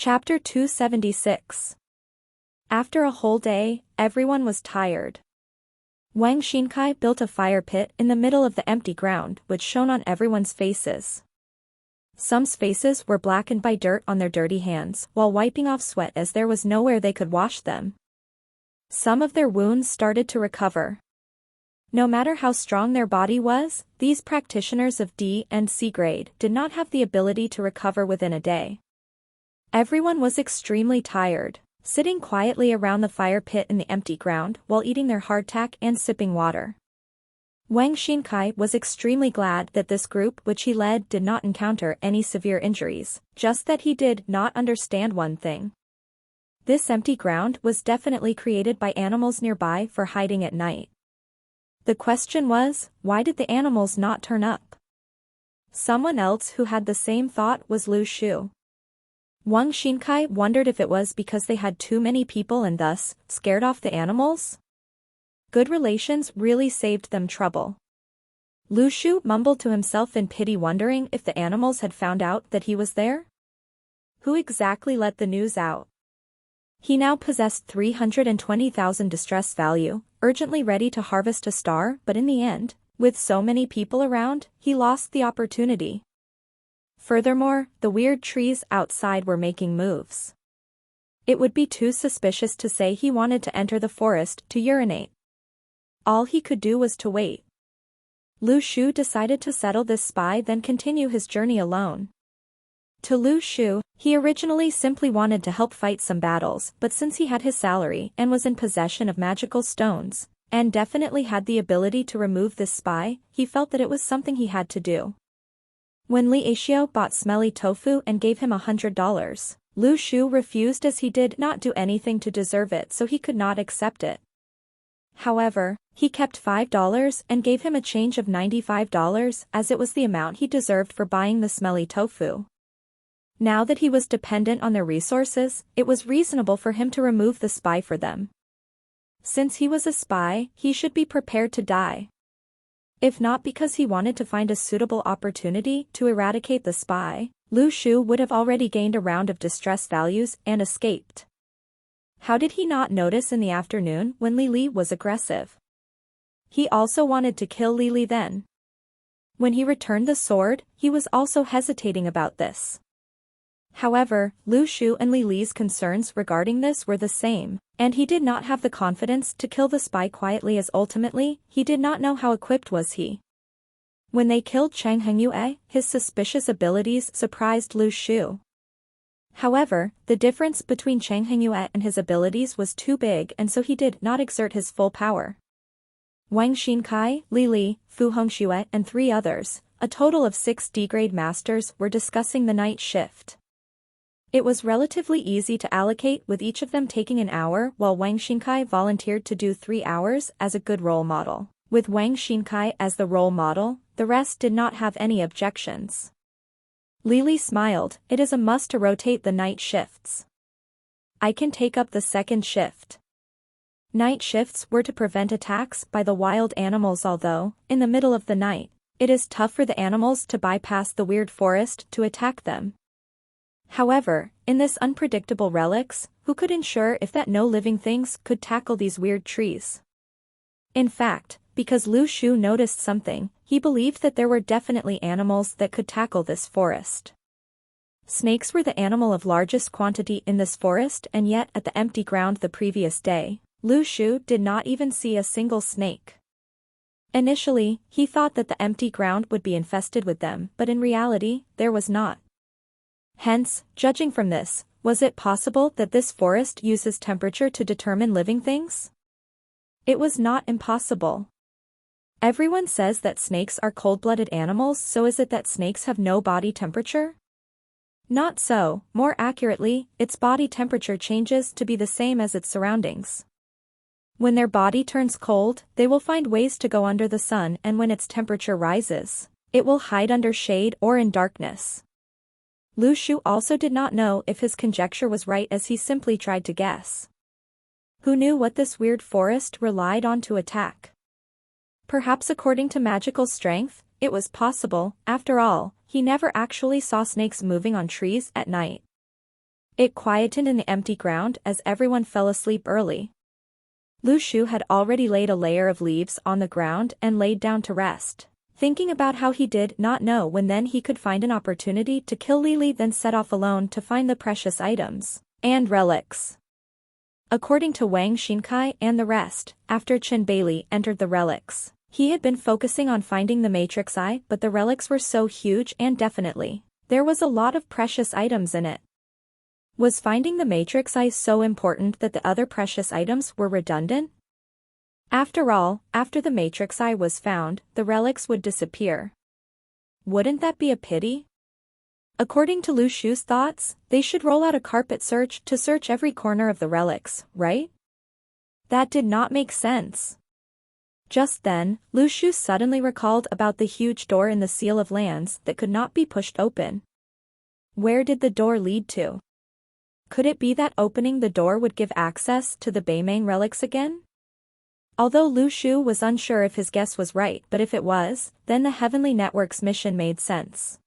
Chapter 276. After a whole day, everyone was tired. Wang Xinkai built a fire pit in the middle of the empty ground which shone on everyone's faces. Some's faces were blackened by dirt on their dirty hands while wiping off sweat as there was nowhere they could wash them. Some of their wounds started to recover. No matter how strong their body was, these practitioners of D and C grade did not have the ability to recover within a day. Everyone was extremely tired, sitting quietly around the fire pit in the empty ground while eating their hardtack and sipping water. Wang Xinkai was extremely glad that this group which he led did not encounter any severe injuries, just that he did not understand one thing. This empty ground was definitely created by animals nearby for hiding at night. The question was, why did the animals not turn up? Someone else who had the same thought was Lu Shu. Wang Xinkai wondered if it was because they had too many people and thus scared off the animals. Good relations really saved them trouble. Lu Shu mumbled to himself in pity, wondering if the animals had found out that he was there. Who exactly let the news out? He now possessed 320,000 distress value, urgently ready to harvest a star, but in the end, with so many people around, he lost the opportunity. Furthermore, the weird trees outside were making moves. It would be too suspicious to say he wanted to enter the forest to urinate. All he could do was to wait. Lu Shu decided to settle this spy, then continue his journey alone. To Lu Shu, he originally simply wanted to help fight some battles, but since he had his salary and was in possession of magical stones, and definitely had the ability to remove this spy, he felt that it was something he had to do. When Li Aixio bought smelly tofu and gave him $100, Lu Shu refused as he did not do anything to deserve it, so he could not accept it. However, he kept $5 and gave him a change of $95 as it was the amount he deserved for buying the smelly tofu. Now that he was dependent on their resources, it was reasonable for him to remove the spy for them. Since he was a spy, he should be prepared to die. If not because he wanted to find a suitable opportunity to eradicate the spy, Lu Shu would have already gained a round of distress values and escaped. How did he not notice in the afternoon when Li Li was aggressive? He also wanted to kill Li Li then. When he returned the sword, he was also hesitating about this. However, Lu Shu and Li Li's concerns regarding this were the same, and he did not have the confidence to kill the spy quietly as ultimately, he did not know how equipped was he. When they killed Chang Hengyue, his suspicious abilities surprised Lu Shu. However, the difference between Chang Hengyue and his abilities was too big and so he did not exert his full power. Wang Xinkai, Li Li, Fu Hongxue and 3 others, a total of 6 D-grade masters, were discussing the night shift. It was relatively easy to allocate, with each of them taking an hour, while Wang Xinkai volunteered to do 3 hours as a good role model. With Wang Xinkai as the role model, the rest did not have any objections. Li Li smiled. It is a must to rotate the night shifts. I can take up the second shift. Night shifts were to prevent attacks by the wild animals, although, in the middle of the night, it is tough for the animals to bypass the weird forest to attack them. However, in this unpredictable relics, who could ensure if that no living things could tackle these weird trees? In fact, because Lu Shu noticed something, he believed that there were definitely animals that could tackle this forest. Snakes were the animal of largest quantity in this forest, and yet at the empty ground the previous day, Lu Shu did not even see a single snake. Initially, he thought that the empty ground would be infested with them, but in reality, there was not. Hence, judging from this, was it possible that this forest uses temperature to determine living things? It was not impossible. Everyone says that snakes are cold-blooded animals, so is it that snakes have no body temperature? Not so, more accurately, its body temperature changes to be the same as its surroundings. When their body turns cold, they will find ways to go under the sun, and when its temperature rises, it will hide under shade or in darkness. Lu Shu also did not know if his conjecture was right, as he simply tried to guess. Who knew what this weird forest relied on to attack? Perhaps according to magical strength, it was possible. After all, he never actually saw snakes moving on trees at night. It quietened in the empty ground as everyone fell asleep early. Lu Shu had already laid a layer of leaves on the ground and laid down to rest, thinking about how he did not know when then he could find an opportunity to kill Lily, then set off alone to find the precious items and relics. According to Wang Xinkai and the rest, after Chen Bailey entered the relics, he had been focusing on finding the Matrix Eye, but the relics were so huge and definitely, there was a lot of precious items in it. Was finding the Matrix Eye so important that the other precious items were redundant? After all, after the Matrix Eye was found, the relics would disappear. Wouldn't that be a pity? According to Lu Shu's thoughts, they should roll out a carpet search to search every corner of the relics, right? That did not make sense. Just then, Lu Shu suddenly recalled about the huge door in the Seal of Lands that could not be pushed open. Where did the door lead to? Could it be that opening the door would give access to the Beimang relics again? Although Lu Shu was unsure if his guess was right, but if it was, then the Heavenly Network's mission made sense.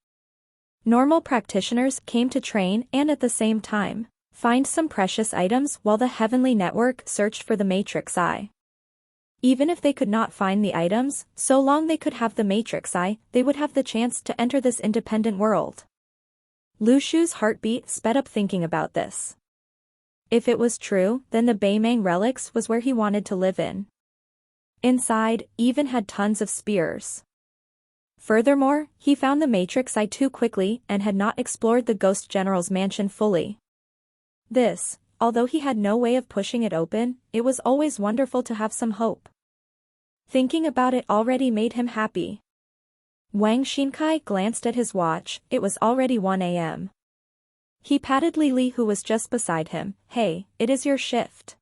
Normal practitioners came to train and at the same time, find some precious items while the Heavenly Network searched for the Matrix Eye. Even if they could not find the items, so long they could have the Matrix Eye, they would have the chance to enter this independent world. Lu Shu's heartbeat sped up thinking about this. If it was true, then the Beimang relics was where he wanted to live in. Inside, even had tons of spears. Furthermore, he found the Matrix Eye too quickly and had not explored the Ghost General's mansion fully. This, although he had no way of pushing it open, it was always wonderful to have some hope. Thinking about it already made him happy. Wang Xinkai glanced at his watch, it was already 1 a.m. He patted Lily, who was just beside him. Hey, it is your shift.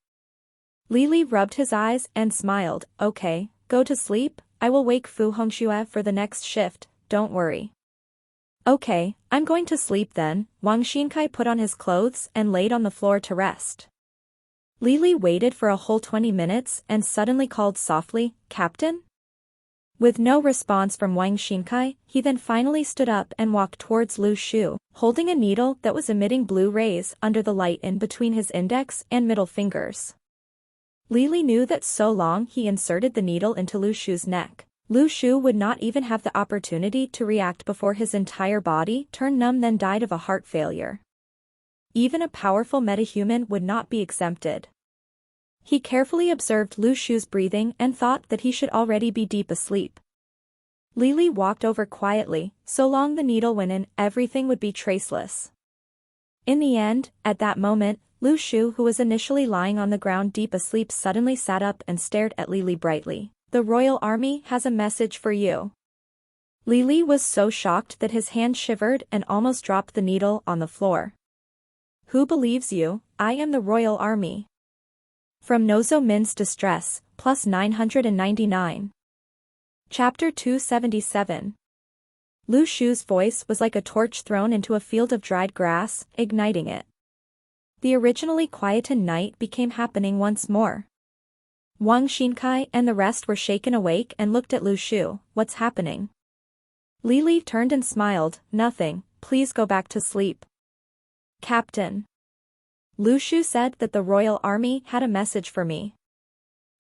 Lily rubbed his eyes and smiled. Okay, go to sleep, I will wake Fu Hongxue for the next shift, don't worry. Okay, I'm going to sleep then. Wang Xinkai put on his clothes and laid on the floor to rest. Lily waited for a whole 20 minutes and suddenly called softly, Captain? With no response from Wang Xinkai, he then finally stood up and walked towards Lu Shu, holding a needle that was emitting blue rays under the light in between his index and middle fingers. Lily knew that so long he inserted the needle into Lu Shu's neck, Lu Shu would not even have the opportunity to react before his entire body turned numb, then died of a heart failure. Even a powerful metahuman would not be exempted. He carefully observed Lu Shu's breathing and thought that he should already be deep asleep. Lily walked over quietly, so long the needle went in, everything would be traceless. In the end, at that moment, Lu Shu, who was initially lying on the ground deep asleep, suddenly sat up and stared at Lily brightly. The royal army has a message for you. Lily was so shocked that his hand shivered and almost dropped the needle on the floor. Who believes you? I am the royal army. From Nozo Min's Distress, plus 999. Chapter 277. Lu Shu's voice was like a torch thrown into a field of dried grass, igniting it. The originally quietened night became happening once more. Wang Xinkai and the rest were shaken awake and looked at Lu Shu. What's happening? Lily turned and smiled. Nothing, please go back to sleep. Captain. Lu Shu said that the royal army had a message for me.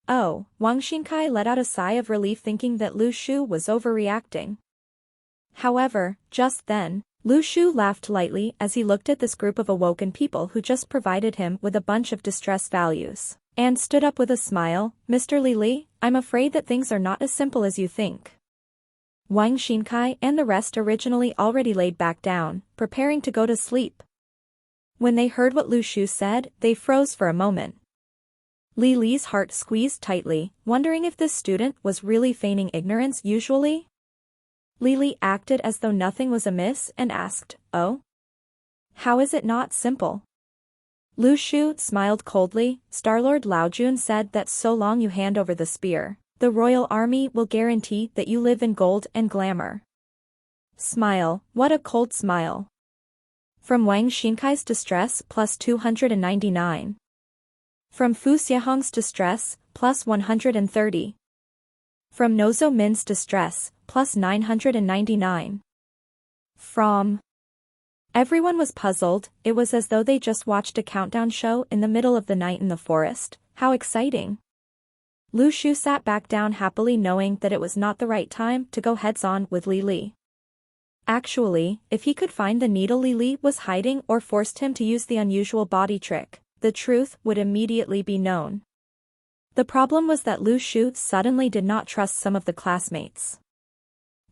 Oh, Wang Xinkai let out a sigh of relief, thinking that Lu Shu was overreacting. However, just then, Lu Shu laughed lightly as he looked at this group of awoken people who just provided him with a bunch of distress values, and stood up with a smile. Mr. Li, I'm afraid that things are not as simple as you think. Wang Xinkai and the rest originally already laid back down, preparing to go to sleep. When they heard what Lu Shu said, they froze for a moment. Li's heart squeezed tightly, wondering if this student was really feigning ignorance usually. Li acted as though nothing was amiss and asked, Oh? How is it not simple? Lu Shu smiled coldly. Starlord Laojun said that so long you hand over the spear, the royal army will guarantee that you live in gold and glamour. Smile, what a cold smile. From Wang Xinkai's Distress, plus 299. From Fu Xiehong's Distress, plus 130. From Nozo Min's Distress, plus 999. From Everyone was puzzled. It was as though they just watched a countdown show in the middle of the night in the forest. How exciting! Lu Shu sat back down happily, knowing that it was not the right time to go heads-on with Li Li. Actually, if he could find the needle Li Li was hiding or forced him to use the unusual body trick, the truth would immediately be known. The problem was that Lu Shu suddenly did not trust some of the classmates.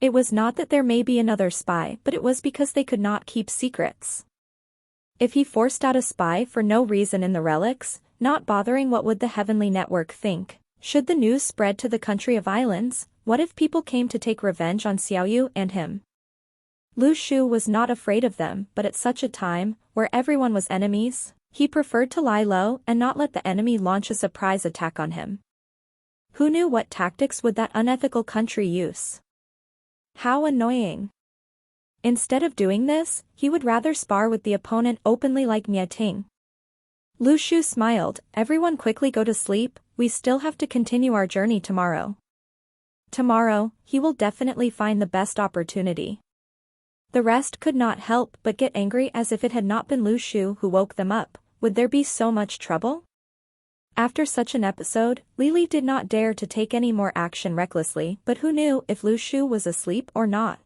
It was not that there may be another spy, but it was because they could not keep secrets. If he forced out a spy for no reason in the relics, not bothering what would the Heavenly Network think, should the news spread to the country of islands, what if people came to take revenge on Xiaoyu and him? Lu Shu was not afraid of them, but at such a time, where everyone was enemies, he preferred to lie low and not let the enemy launch a surprise attack on him. Who knew what tactics would that unethical country use? How annoying. Instead of doing this, he would rather spar with the opponent openly like Ting. Lu Shu smiled. Everyone quickly go to sleep, we still have to continue our journey tomorrow. Tomorrow, he will definitely find the best opportunity. The rest could not help but get angry, as if it had not been Lu Shu who woke them up. Would there be so much trouble? After such an episode, Li Li did not dare to take any more action recklessly, but who knew if Lu Shu was asleep or not?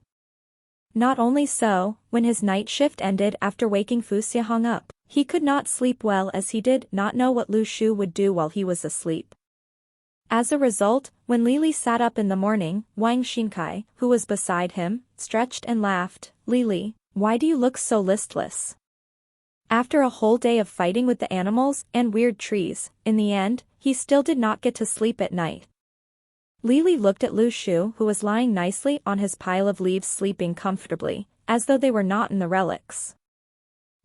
Not only so, when his night shift ended after waking Fu Xiahong up, he could not sleep well, as he did not know what Lu Shu would do while he was asleep. As a result, when Li Li sat up in the morning, Wang Xinkai, who was beside him, stretched and laughed. Li Li, why do you look so listless? After a whole day of fighting with the animals and weird trees, in the end, he still did not get to sleep at night. Li Li looked at Lu Shu, who was lying nicely on his pile of leaves, sleeping comfortably, as though they were not in the relics.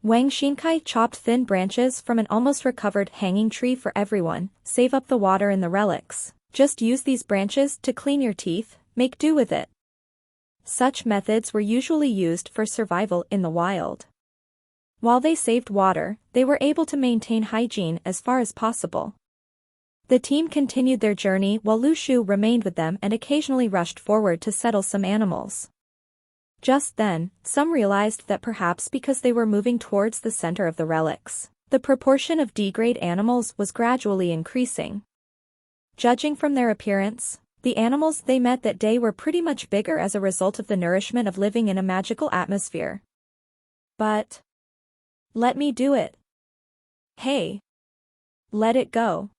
Wang Xinkai chopped thin branches from an almost recovered hanging tree for everyone. Save up the water in the relics. Just use these branches to clean your teeth, make do with it. Such methods were usually used for survival in the wild. While they saved water, they were able to maintain hygiene as far as possible. The team continued their journey while Lu Shu remained with them and occasionally rushed forward to settle some animals. Just then, some realized that perhaps because they were moving towards the center of the relics, the proportion of D-grade animals was gradually increasing. Judging from their appearance, the animals they met that day were pretty much bigger as a result of the nourishment of living in a magical atmosphere. But let me do it. Hey. Let it go.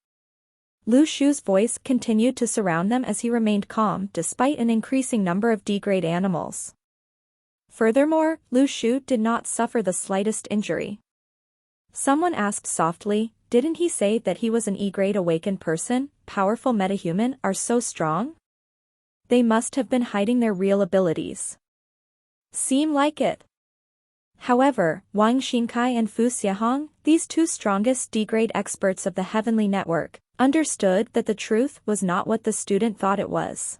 Lu Shu's voice continued to surround them as he remained calm despite an increasing number of D-grade animals. Furthermore, Lu Shu did not suffer the slightest injury. Someone asked softly, didn't he say that he was an E-grade awakened person? Powerful metahuman are so strong? They must have been hiding their real abilities. Seem like it. However, Wang Xinkai and Fu Xiahong, these two strongest D-grade experts of the Heavenly Network, understood that the truth was not what the student thought it was.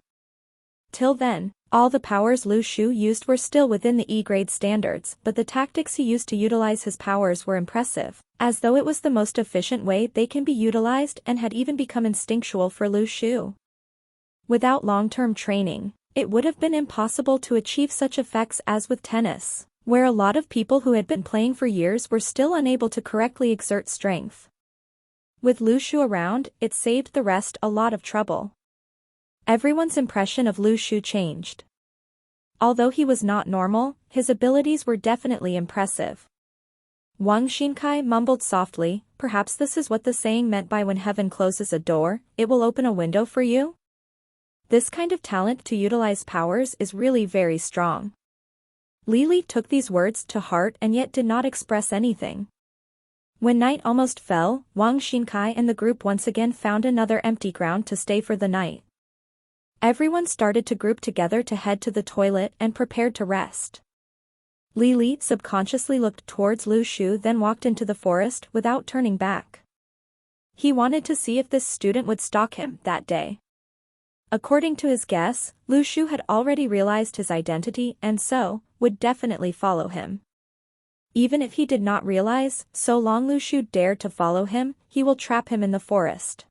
Till then, all the powers Lu Shu used were still within the E-grade standards, but the tactics he used to utilize his powers were impressive, as though it was the most efficient way they can be utilized and had even become instinctual for Lu Shu. Without long-term training, it would have been impossible to achieve such effects as with tennis, where a lot of people who had been playing for years were still unable to correctly exert strength. With Lu Shu around, it saved the rest a lot of trouble. Everyone's impression of Lu Shu changed. Although he was not normal, his abilities were definitely impressive. Wang Xinkai mumbled softly, perhaps this is what the saying meant by when heaven closes a door, it will open a window for you? This kind of talent to utilize powers is really very strong. Li Li took these words to heart and yet did not express anything. When night almost fell, Wang Xinkai and the group once again found another empty ground to stay for the night. Everyone started to group together to head to the toilet and prepared to rest. Li Li subconsciously looked towards Lu Shu, then walked into the forest without turning back. He wanted to see if this student would stalk him that day. According to his guess, Lu Shu had already realized his identity and so, would definitely follow him. Even if he did not realize, so long Lu Shu dared to follow him, he will trap him in the forest.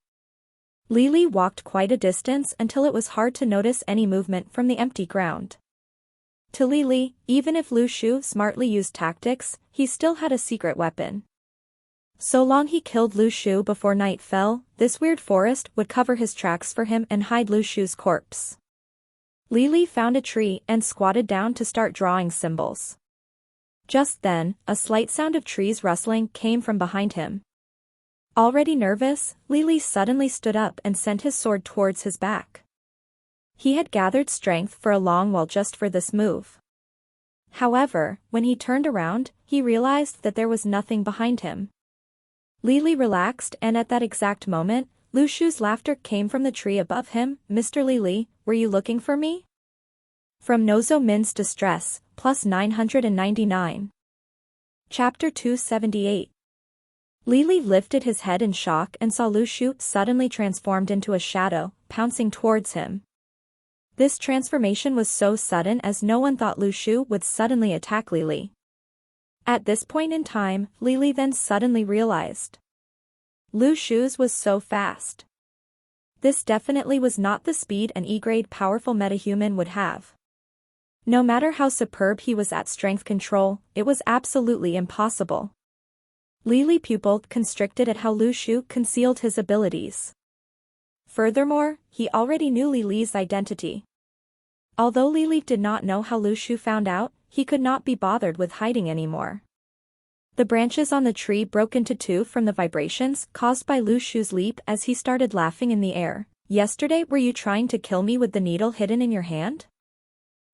Li Li walked quite a distance until it was hard to notice any movement from the empty ground. To Li Li, even if Lu Shu smartly used tactics, he still had a secret weapon. So long he killed Lu Shu before night fell, this weird forest would cover his tracks for him and hide Lu Shu's corpse. Li Li found a tree and squatted down to start drawing symbols. Just then, a slight sound of trees rustling came from behind him. Already nervous, Li Li suddenly stood up and sent his sword towards his back. He had gathered strength for a long while just for this move. However, when he turned around, he realized that there was nothing behind him. Li Li relaxed, and at that exact moment, Lu Shu's laughter came from the tree above him. "Mr. Li Li, were you looking for me?" From Nozo Min's Distress, plus 999. Chapter 278. Li Li lifted his head in shock and saw Lu Shu suddenly transformed into a shadow, pouncing towards him. This transformation was so sudden as no one thought Lu Shu would suddenly attack Li Li. At this point in time, Li Li then suddenly realized. Lu Shu's was so fast. This definitely was not the speed an E-grade powerful metahuman would have. No matter how superb he was at strength control, it was absolutely impossible. Li Li pupil constricted at how Lu Shu concealed his abilities. Furthermore, he already knew Li Li's identity. Although Li Li did not know how Lu Shu found out, he could not be bothered with hiding anymore. The branches on the tree broke into two from the vibrations caused by Lu Shu's leap as he started laughing in the air. "Yesterday were you trying to kill me with the needle hidden in your hand?"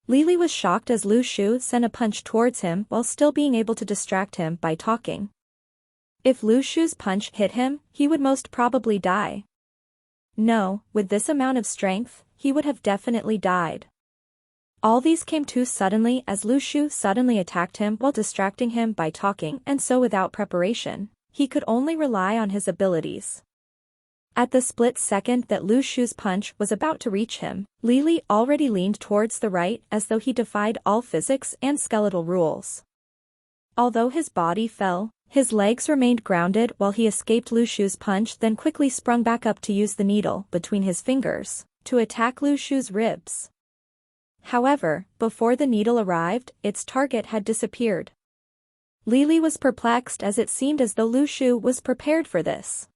Li Li was shocked as Lu Shu sent a punch towards him while still being able to distract him by talking. If Lu Shu's punch hit him, he would most probably die. No, with this amount of strength, he would have definitely died. All these came too suddenly as Lu Shu suddenly attacked him while distracting him by talking, and so without preparation, he could only rely on his abilities. At the split second that Lu Shu's punch was about to reach him, Li Li already leaned towards the right as though he defied all physics and skeletal rules. Although his body fell, his legs remained grounded while he escaped Lu Shu's punch, then quickly sprung back up to use the needle between his fingers to attack Lu Shu's ribs. However, before the needle arrived, its target had disappeared. Li Li was perplexed as it seemed as though Lu Shu was prepared for this.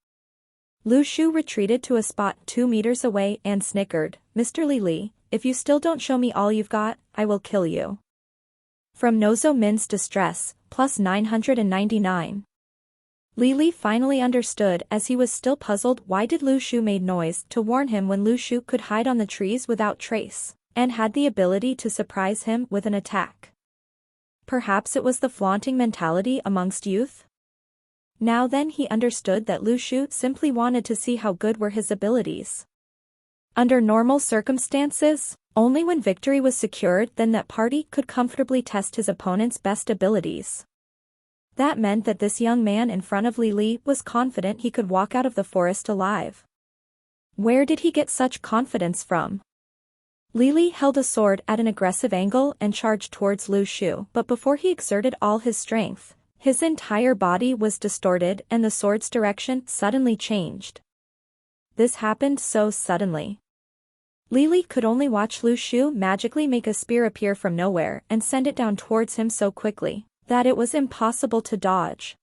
Lu Shu retreated to a spot 2 meters away and snickered, "Mr. Li Li, if you still don't show me all you've got, I will kill you." From Nozo Min's Distress, plus 999. Li Li finally understood as he was still puzzled why did Lu Shu made noise to warn him when Lu Shu could hide on the trees without trace, and had the ability to surprise him with an attack. Perhaps it was the flaunting mentality amongst youth? Now then he understood that Lu Shu simply wanted to see how good were his abilities. Under normal circumstances, only when victory was secured then that party could comfortably test his opponent's best abilities. That meant that this young man in front of Li Li was confident he could walk out of the forest alive. Where did he get such confidence from? Li Li held a sword at an aggressive angle and charged towards Lu Shu, but before he exerted all his strength, his entire body was distorted and the sword's direction suddenly changed. This happened so suddenly. Li Li could only watch Lu Shu magically make a spear appear from nowhere and send it down towards him so quickly that it was impossible to dodge.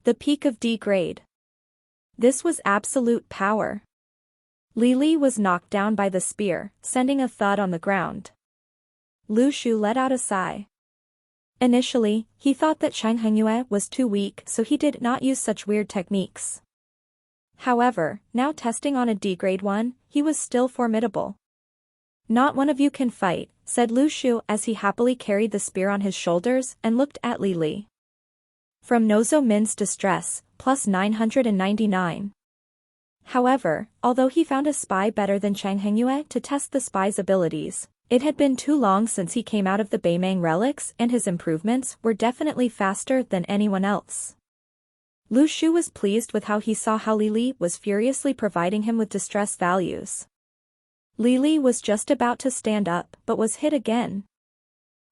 The peak of D grade. This was absolute power. Li Li was knocked down by the spear, sending a thud on the ground. Lu Shu let out a sigh. Initially, he thought that Chang Hengyue was too weak, so he did not use such weird techniques. However, now testing on a D-grade one, he was still formidable. "Not one of you can fight," said Lu Shu as he happily carried the spear on his shoulders and looked at Li Li. From Nozo Min's Distress, plus 999. However, although he found a spy better than Chang Hengyue to test the spy's abilities, it had been too long since he came out of the Beimang relics and his improvements were definitely faster than anyone else. Lu Shu was pleased with how he saw how Li Li was furiously providing him with distress values. Li Li was just about to stand up but was hit again.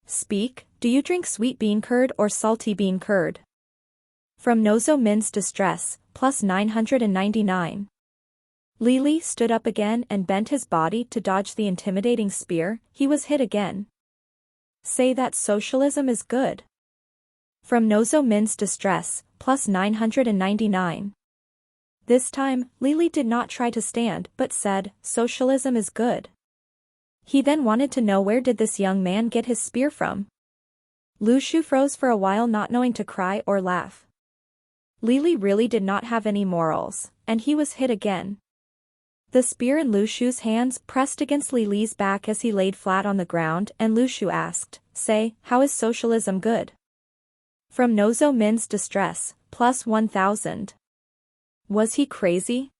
"Speak, do you drink sweet bean curd or salty bean curd?" From Nozo Min's Distress, plus 999. Li Li stood up again and bent his body to dodge the intimidating spear. He was hit again. say that socialism is good. From Nozo Min's Distress, plus 999. This time, Lily did not try to stand but said, socialism is good. He then wanted to know where did this young man get his spear from. Lu Shu froze for a while, not knowing to cry or laugh. Lily really did not have any morals, and he was hit again. The spear in Lu Shu's hands pressed against Lily's back as he laid flat on the ground, and Lu Shu asked, say, how is socialism good? From Nozo Min's Distress, plus 1000. Was he crazy?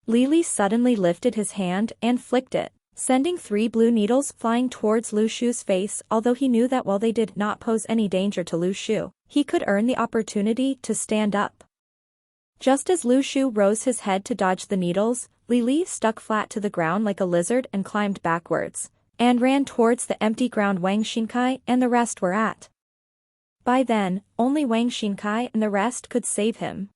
Lily suddenly lifted his hand and flicked it, sending 3 blue needles flying towards Lu Shu's face. Although he knew that while they did not pose any danger to Lu Shu, he could earn the opportunity to stand up. Just as Lu Shu rose his head to dodge the needles, Lily stuck flat to the ground like a lizard and climbed backwards, and ran towards the empty ground Wang Xinkai and the rest were at. By then, only Wang Xinkai and the rest could save him.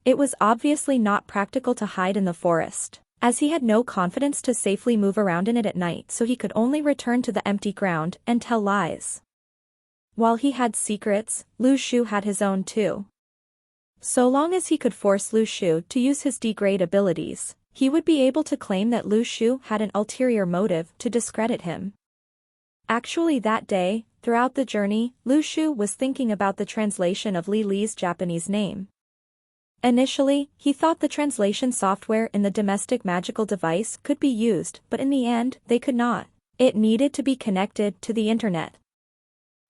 It was obviously not practical to hide in the forest, as he had no confidence to safely move around in it at night, so he could only return to the empty ground and tell lies. While he had secrets, Lu Shu had his own too. So long as he could force Lu Shu to use his degrade abilities, he would be able to claim that Lu Shu had an ulterior motive to discredit him. Actually that day, throughout the journey, Lu Shu was thinking about the translation of Lily's Japanese name. Initially, he thought the translation software in the domestic magical device could be used, but in the end, they could not. It needed to be connected to the internet.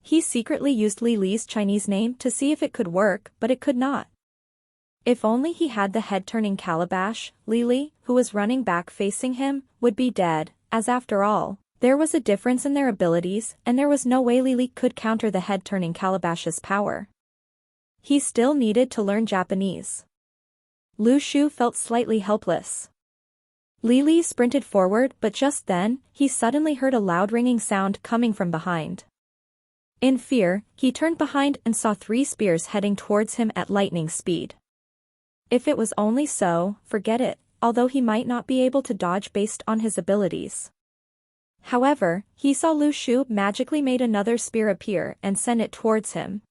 He secretly used Lily's Chinese name to see if it could work, but it could not. If only he had the head-turning calabash, Lily, who was running back facing him, would be dead, as after all, there was a difference in their abilities, and there was no way Lily could counter the head-turning calabash's power. He still needed to learn Japanese. Lu Shu felt slightly helpless. Lily sprinted forward, but just then, he suddenly heard a loud ringing sound coming from behind. In fear, he turned behind and saw 3 spears heading towards him at lightning speed. If it was only so, forget it, although he might not be able to dodge based on his abilities. However, he saw Lu Shu magically made another spear appear and sent it towards him.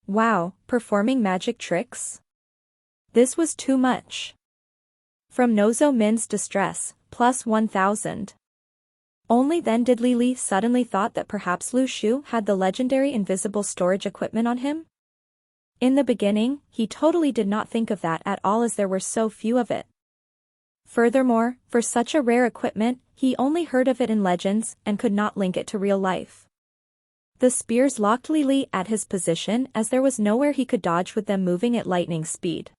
Wow, performing magic tricks? This was too much. From Nozo Min's Distress, plus 1000. Only then did Lily suddenly thought that perhaps Lu Shu had the legendary invisible storage equipment on him. In the beginning, he totally did not think of that at all as there were so few of it. Furthermore, for such a rare equipment, he only heard of it in legends and could not link it to real life. The spears locked Lily at his position as there was nowhere he could dodge with them moving at lightning speed.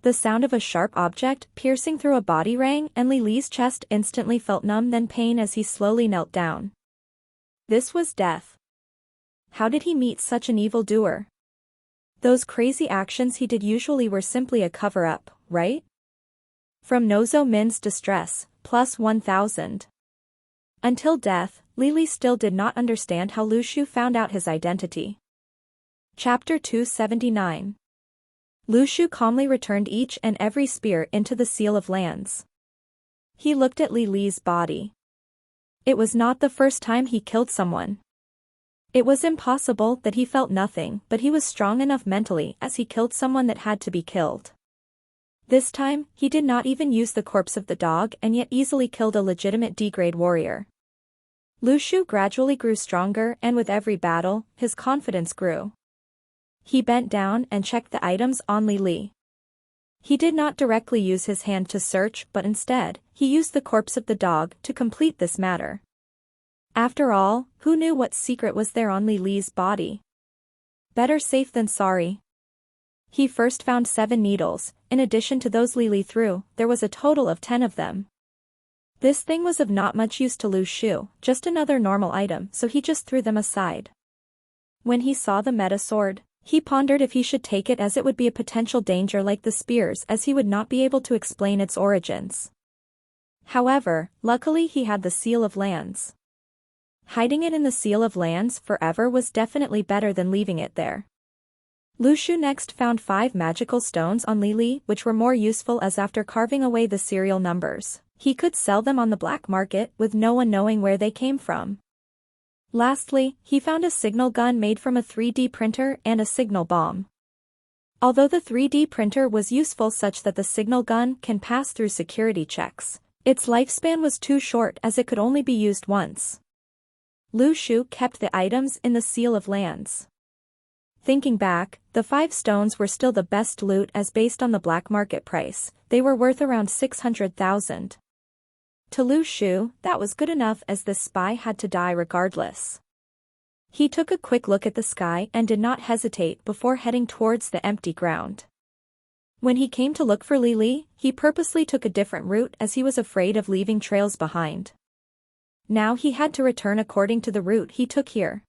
The sound of a sharp object piercing through a body rang and Lily's chest instantly felt numb then pain as he slowly knelt down. This was death. How did he meet such an evildoer? Those crazy actions he did usually were simply a cover-up, right? From Nozo Min's Distress, plus 1000. Until death, Lily still did not understand how Lu Shu found out his identity. Chapter 279. Lu Shu calmly returned each and every spear into the Seal of Lands. He looked at Lily's body. It was not the first time he killed someone. It was impossible that he felt nothing, but he was strong enough mentally as he killed someone that had to be killed. This time, he did not even use the corpse of the dog and yet easily killed a legitimate D-grade warrior. Lu Shu gradually grew stronger and with every battle, his confidence grew. He bent down and checked the items on Lily. He did not directly use his hand to search but instead, he used the corpse of the dog to complete this matter. After all, who knew what secret was there on Lily's body? Better safe than sorry. He first found 7 needles, in addition to those Lily threw, there was a total of 10 of them. This thing was of not much use to Lu Shu, just another normal item, so he just threw them aside. When he saw the meta sword, he pondered if he should take it as it would be a potential danger like the spears as he would not be able to explain its origins. However, luckily he had the Seal of Lands. Hiding it in the Seal of Lands forever was definitely better than leaving it there. Lu Shu next found 5 magical stones on Lily which were more useful as after carving away the serial numbers, he could sell them on the black market with no one knowing where they came from. Lastly, he found a signal gun made from a 3D printer and a signal bomb. Although the 3D printer was useful such that the signal gun can pass through security checks, its lifespan was too short as it could only be used once. Lu Shu kept the items in the Seal of Lands. Thinking back, the 5 stones were still the best loot as based on the black market price, they were worth around 600,000. To Lu Shu, that was good enough as this spy had to die regardless. He took a quick look at the sky and did not hesitate before heading towards the empty ground. When he came to look for Lily, he purposely took a different route as he was afraid of leaving trails behind. Now he had to return according to the route he took here.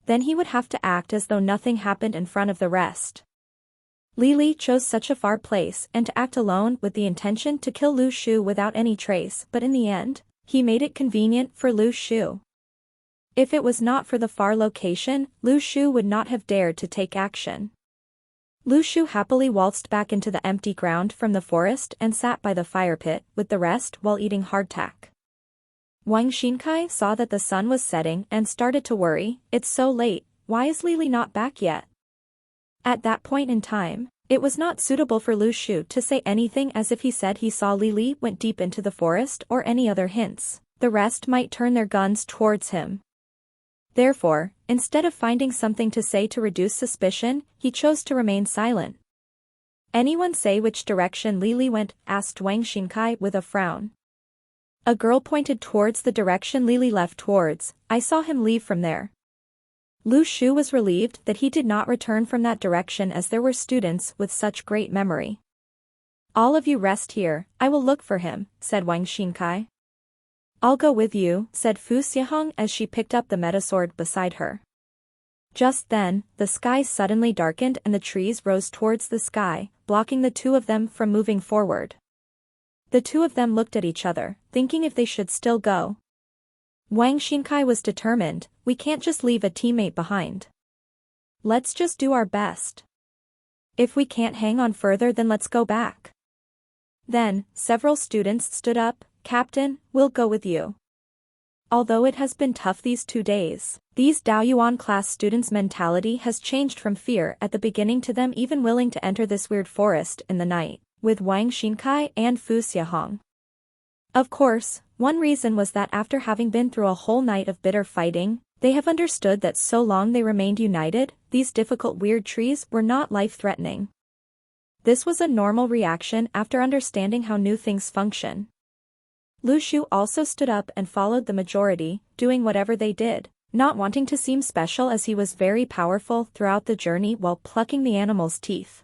Then he would have to act as though nothing happened in front of the rest. Lily chose such a far place and to act alone with the intention to kill Lu Shu without any trace, but in the end, he made it convenient for Lu Shu. If it was not for the far location, Lu Shu would not have dared to take action. Lu Shu happily waltzed back into the empty ground from the forest and sat by the fire pit with the rest while eating hardtack. Wang Xinkai saw that the sun was setting and started to worry, it's so late, why is Lily not back yet? At that point in time, it was not suitable for Lu Shu to say anything as if he said he saw Lily went deep into the forest or any other hints, the rest might turn their guns towards him. Therefore, instead of finding something to say to reduce suspicion, he chose to remain silent. Anyone say which direction Lily went? Asked Wang Xinkai with a frown. A girl pointed towards the direction Lily left towards, I saw him leave from there. Lu Shu was relieved that he did not return from that direction as there were students with such great memory. All of you rest here, I will look for him, said Wang Xinkai. I'll go with you, said Fu Xiahong as she picked up the metasword beside her. Just then, the sky suddenly darkened and the trees rose towards the sky, blocking the two of them from moving forward. The two of them looked at each other, thinking if they should still go. Wang Xinkai was determined, we can't just leave a teammate behind. Let's just do our best. If we can't hang on further then let's go back. Then, several students stood up, Captain, we'll go with you. Although it has been tough these 2 days, these Daoyuan class students' mentality has changed from fear at the beginning to them even willing to enter this weird forest in the night, with Wang Xinkai and Fu Xiahong. Of course, one reason was that after having been through a whole night of bitter fighting, they have understood that so long they remained united, these difficult weird trees were not life-threatening. This was a normal reaction after understanding how new things function. Lu Shu also stood up and followed the majority, doing whatever they did, not wanting to seem special as he was very powerful throughout the journey while plucking the animal's teeth.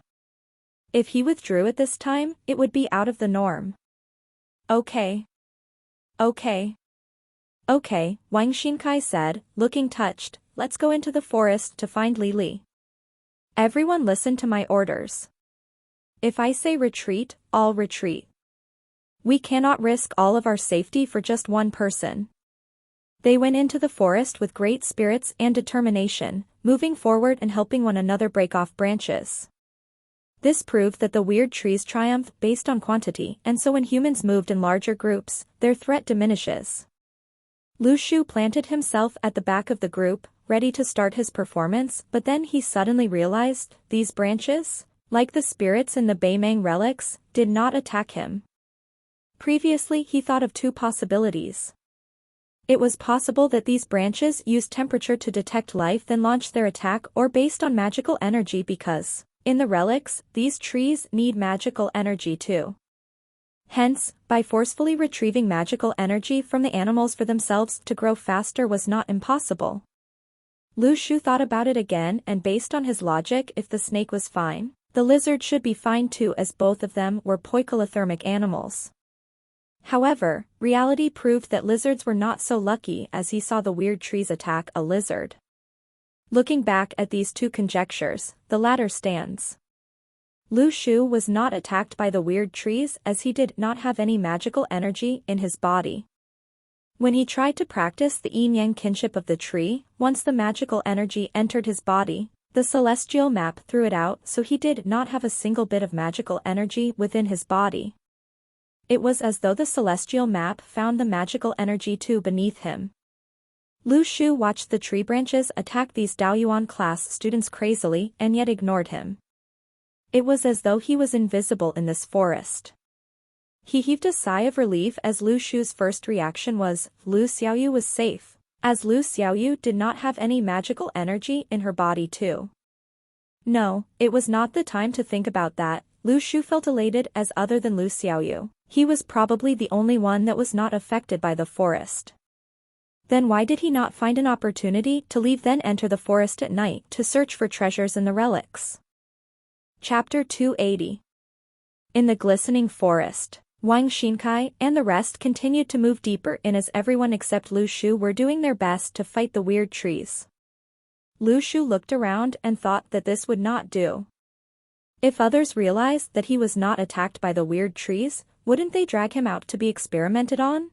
If he withdrew at this time, it would be out of the norm. Okay. Okay, Wang Xinkai said, looking touched, let's go into the forest to find Lily. Everyone listen to my orders. If I say retreat, all retreat. We cannot risk all of our safety for just one person. They went into the forest with great spirits and determination, moving forward and helping one another break off branches. This proved that the weird trees triumph based on quantity, and so when humans moved in larger groups, their threat diminishes. Lu Shu planted himself at the back of the group, ready to start his performance, but then he suddenly realized, these branches, like the spirits in the Beimang relics, did not attack him. Previously he thought of 2 possibilities. It was possible that these branches used temperature to detect life then launch their attack, or based on magical energy because, in the relics, these trees need magical energy too. Hence, by forcefully retrieving magical energy from the animals for themselves to grow faster was not impossible. Lu Shu thought about it again and based on his logic, if the snake was fine, the lizard should be fine too as both of them were poikilothermic animals. However, reality proved that lizards were not so lucky as he saw the weird trees attack a lizard. Looking back at these 2 conjectures, the latter stands. Lu Shu was not attacked by the weird trees as he did not have any magical energy in his body. When he tried to practice the yin-yang kinship of the tree, once the magical energy entered his body, the celestial map threw it out so he did not have a single bit of magical energy within his body. It was as though the celestial map found the magical energy too beneath him. Lu Shu watched the tree branches attack these Daoyuan class students crazily and yet ignored him. It was as though he was invisible in this forest. He heaved a sigh of relief as Lu Shu's first reaction was, Lu Xiaoyu was safe, as Lu Xiaoyu did not have any magical energy in her body too. No, it was not the time to think about that. Lu Shu felt elated as other than Lu Xiaoyu, he was probably the only one that was not affected by the forest. Then why did he not find an opportunity to leave then enter the forest at night to search for treasures in the relics? Chapter 280. In the glistening forest, Wang Xinkai and the rest continued to move deeper in as everyone except Lu Shu were doing their best to fight the weird trees. Lu Shu looked around and thought that this would not do. If others realized that he was not attacked by the weird trees, wouldn't they drag him out to be experimented on?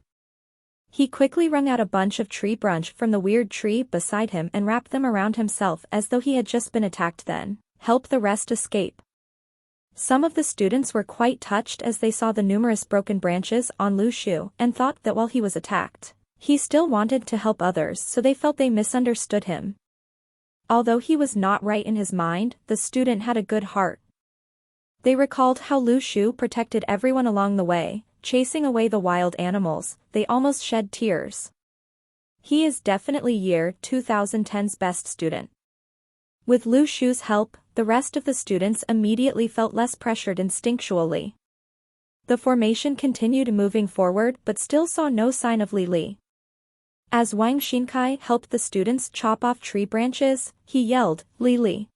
He quickly wrung out a bunch of tree branch from the weird tree beside him and wrapped them around himself as though he had just been attacked, then help the rest escape. Some of the students were quite touched as they saw the numerous broken branches on Lu Shu and thought that while he was attacked, he still wanted to help others, so they felt they misunderstood him. Although he was not right in his mind, the student had a good heart. They recalled how Lu Shu protected everyone along the way, chasing away the wild animals. They almost shed tears. He is definitely year 2010's best student. With Lu Shu's help, the rest of the students immediately felt less pressured instinctually. The formation continued moving forward but still saw no sign of Li Li. As Wang Xinkai helped the students chop off tree branches, he yelled, Li Li.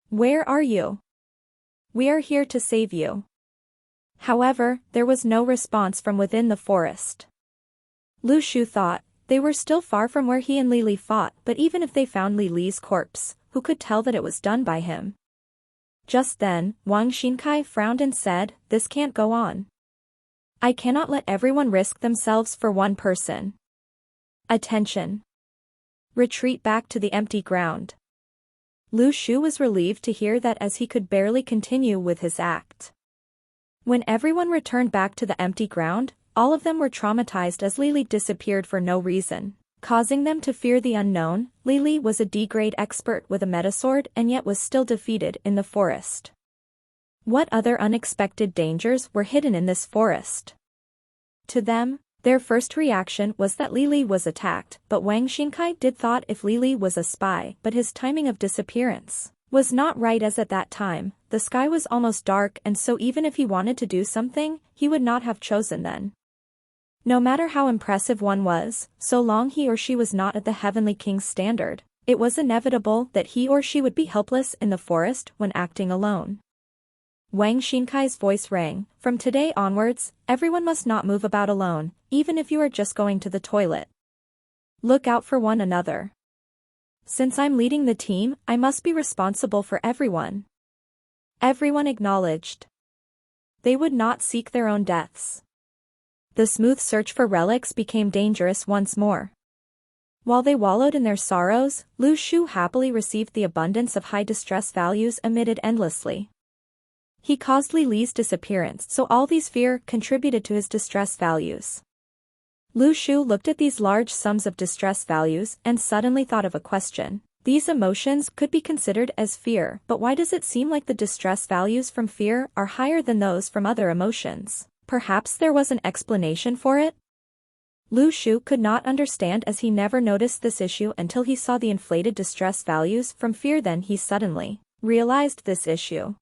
Where are you? We are here to save you. However, there was no response from within the forest. Lu Shu thought, they were still far from where he and Li Li fought, but even if they found Li Li's corpse, who could tell that it was done by him? Just then, Wang Xinkai frowned and said, this can't go on. I cannot let everyone risk themselves for one person. Attention. Retreat back to the empty ground. Lu Shu was relieved to hear that as he could barely continue with his act. When everyone returned back to the empty ground, all of them were traumatized as Li Li disappeared for no reason, causing them to fear the unknown. Li Li was a D-grade expert with a metasword and yet was still defeated in the forest. What other unexpected dangers were hidden in this forest? To them, their first reaction was that Li Li was attacked, but Wang Xinkai did thought if Li Li was a spy, but his timing of disappearance was not right as at that time, the sky was almost dark and so even if he wanted to do something, he would not have chosen then. No matter how impressive one was, so long he or she was not at the Heavenly King's standard, it was inevitable that he or she would be helpless in the forest when acting alone. Wang Xinkai's voice rang, from today onwards, everyone must not move about alone, even if you are just going to the toilet. Look out for one another. Since I'm leading the team, I must be responsible for everyone. Everyone acknowledged. They would not seek their own deaths. The smooth search for relics became dangerous once more. While they wallowed in their sorrows, Lu Shu happily received the abundance of high distress values emitted endlessly. He caused Li Li's disappearance, so all these fear contributed to his distress values. Lu Shu looked at these large sums of distress values and suddenly thought of a question. These emotions could be considered as fear, but why does it seem like the distress values from fear are higher than those from other emotions? Perhaps there was an explanation for it? Lu Shu could not understand as he never noticed this issue until he saw the inflated distress values from fear, then he suddenly realized this issue.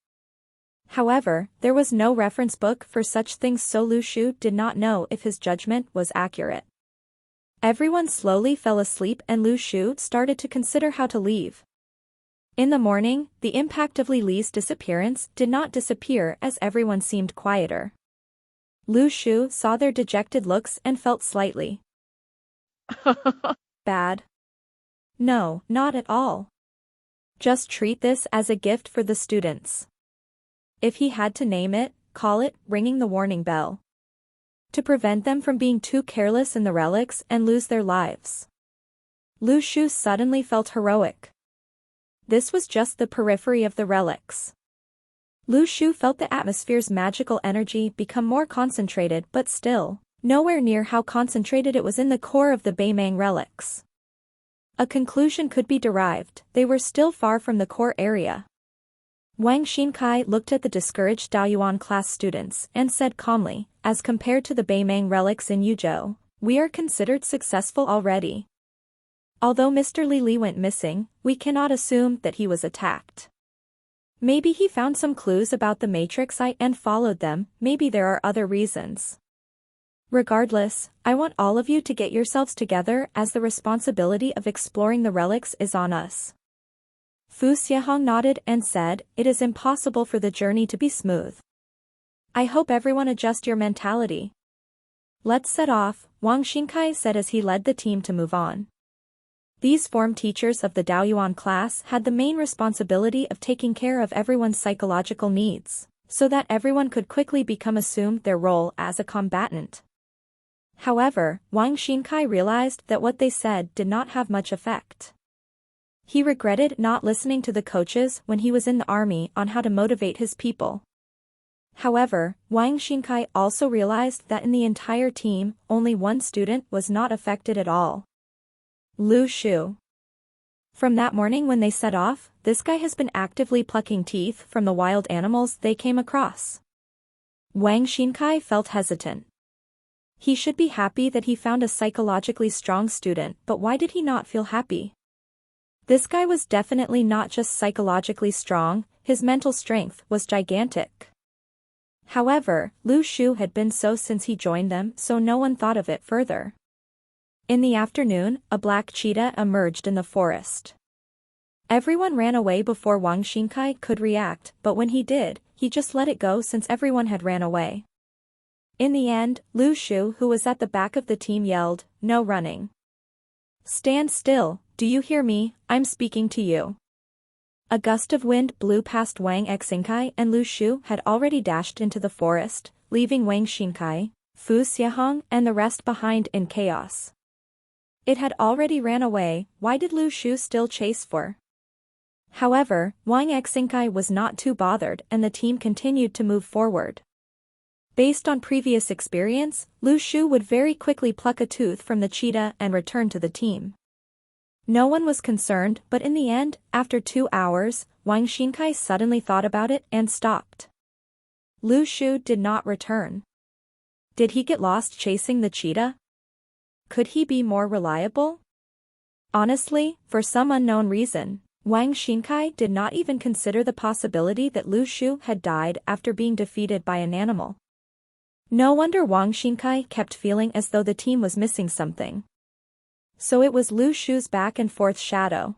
However, there was no reference book for such things, so Lu Shu did not know if his judgment was accurate. Everyone slowly fell asleep and Lu Shu started to consider how to leave. In the morning, the impact of Li Li's disappearance did not disappear as everyone seemed quieter. Lu Shu saw their dejected looks and felt slightly bad. No, not at all. Just treat this as a gift for the students. If he had to name it, call it ringing the warning bell. To prevent them from being too careless in the relics and lose their lives. Lu Shu suddenly felt heroic. This was just the periphery of the relics. Lu Shu felt the atmosphere's magical energy become more concentrated, but still, nowhere near how concentrated it was in the core of the Beimang relics. A conclusion could be derived, they were still far from the core area. Wang Xinkai looked at the discouraged Daoyuan class students and said calmly, as compared to the Beimang relics in Yuzhou, we are considered successful already. Although Mr. Li went missing, we cannot assume that he was attacked. Maybe he found some clues about the matrix site and followed them, maybe there are other reasons. Regardless, I want all of you to get yourselves together as the responsibility of exploring the relics is on us. Fu Xiehong nodded and said, it is impossible for the journey to be smooth. I hope everyone adjust your mentality. Let's set off, Wang Xinkai said as he led the team to move on. These form teachers of the Daoyuan class had the main responsibility of taking care of everyone's psychological needs, so that everyone could quickly assume their role as a combatant. However, Wang Xinkai realized that what they said did not have much effect. He regretted not listening to the coaches when he was in the army on how to motivate his people. However, Wang Xinkai also realized that in the entire team, only one student was not affected at all. Lu Shu. From that morning when they set off, this guy has been actively plucking teeth from the wild animals they came across. Wang Xinkai felt hesitant. He should be happy that he found a psychologically strong student, but why did he not feel happy? This guy was definitely not just psychologically strong, his mental strength was gigantic. However, Lu Shu had been so since he joined them, so no one thought of it further. In the afternoon, a black cheetah emerged in the forest. Everyone ran away before Wang Xinkai could react, but when he did, he just let it go since everyone had ran away. In the end, Lu Shu, who was at the back of the team, yelled, "No running. Stand still, do you hear me? I'm speaking to you." A gust of wind blew past Wang Xinkai and Lu Shu had already dashed into the forest, leaving Wang Xinkai, Fu Xiehong and the rest behind in chaos. It had already ran away, why did Lu Shu still chase for? However, Wang Xinkai was not too bothered and the team continued to move forward. Based on previous experience, Lu Shu would very quickly pluck a tooth from the cheetah and return to the team. No one was concerned, but in the end, after 2 hours, Wang Xinkai suddenly thought about it and stopped. Lu Shu did not return. Did he get lost chasing the cheetah? Could he be more reliable? Honestly, for some unknown reason, Wang Xinkai did not even consider the possibility that Lu Shu had died after being defeated by an animal. No wonder Wang Xinkai kept feeling as though the team was missing something. So it was Lu Shu's back and forth shadow.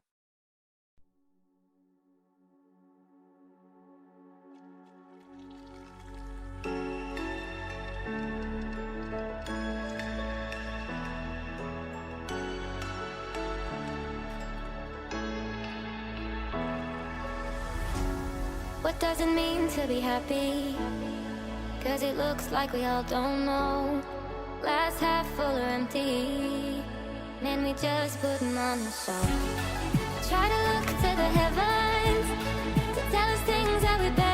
What does it mean to be happy? 'Cause it looks like we all don't know. Glass half full or empty, then we just put them on the show. Try to look to the heavens to tell us things that we better.